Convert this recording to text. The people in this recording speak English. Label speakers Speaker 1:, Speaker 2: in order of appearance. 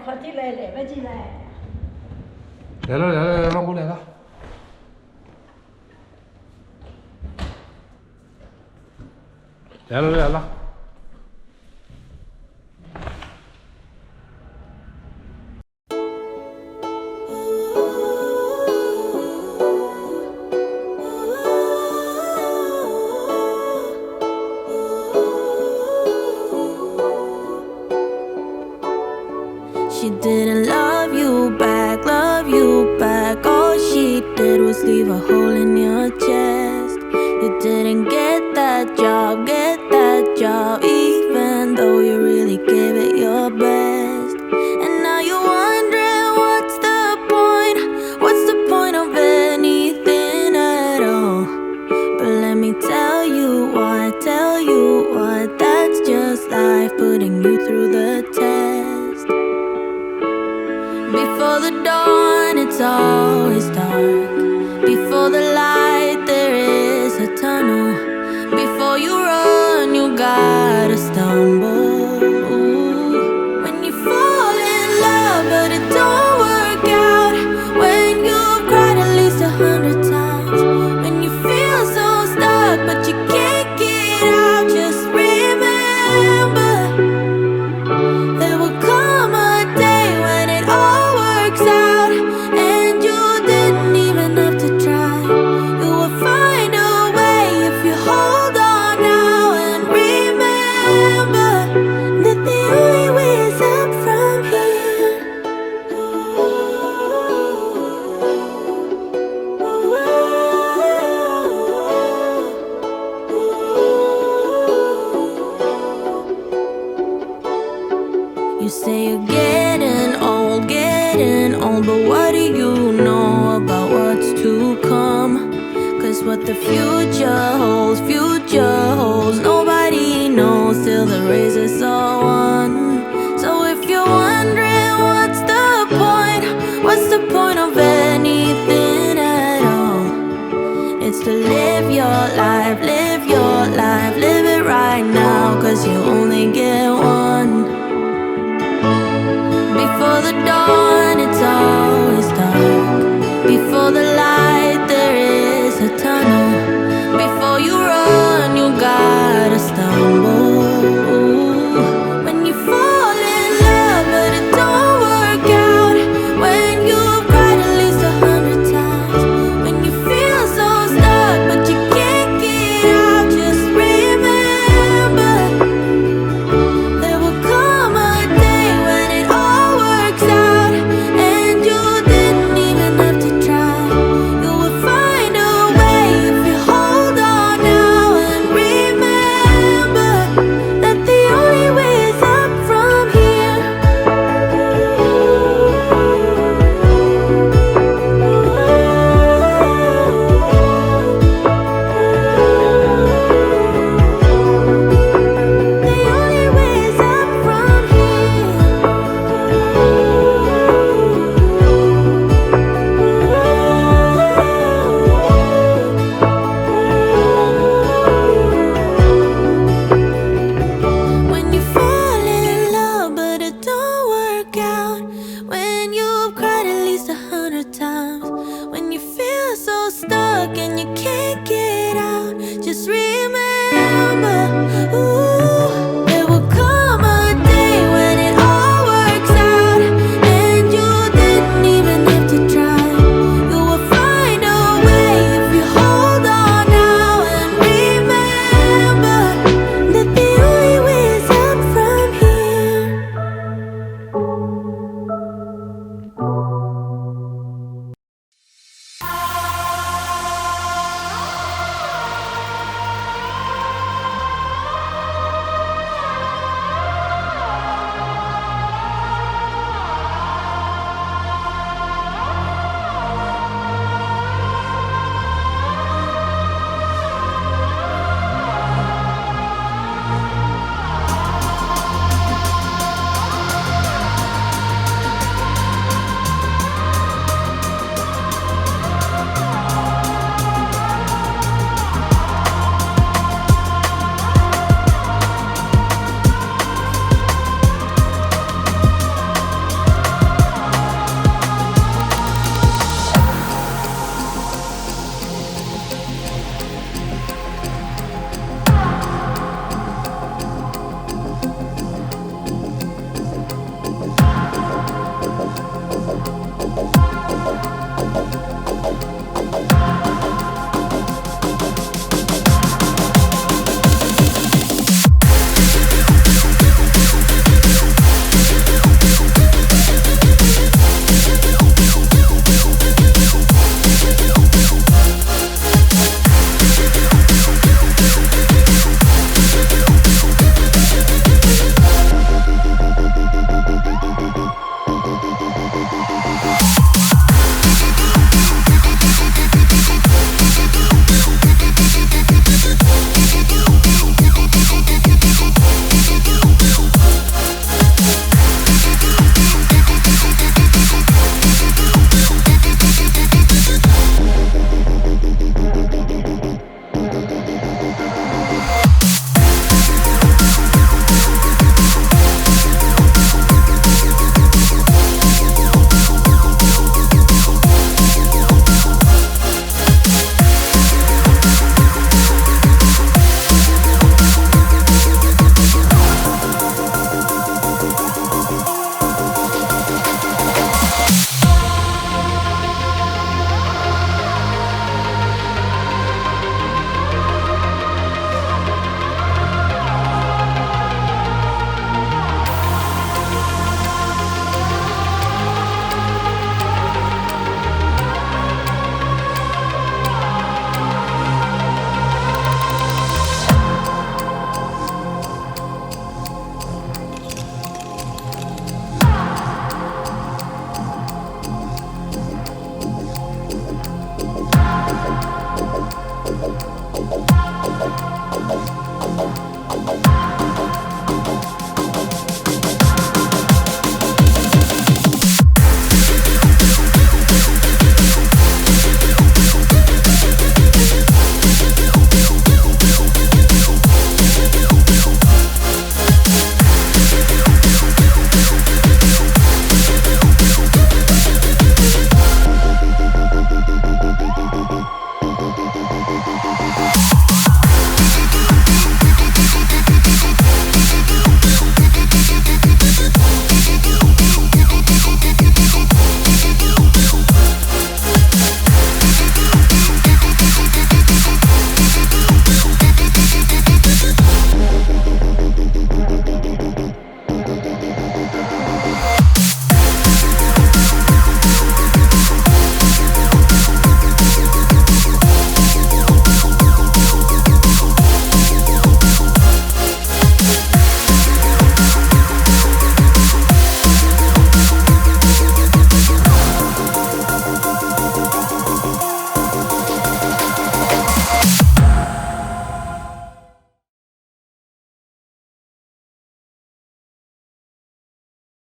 Speaker 1: 快点来，来不及来。
Speaker 2: 来了来了来了，我来了。来了来了。
Speaker 3: She didn't love you back, love you back. All she did was leave a hole in your chest. You didn't get that job, even though you really gave it your best. And now you're wondering what's the point of anything at all? But let me tell you why, that's just life putting you through the test. Before the dawn, it's always dark. Before the light, there is a tunnel. Before you run, you gotta stumble. When you fall in love, but it don't work out. When you've cried at least 100 times. When you feel so stuck, but you can't get out. Just remember, there will come a day when it all works out, and you didn't even have to try. You will find a way if you hold on now. And remember that the only way is up from here. You say you're getting old, but what do you know about what's to come? 'Cause what the future holds, nobody knows till the razor's all one.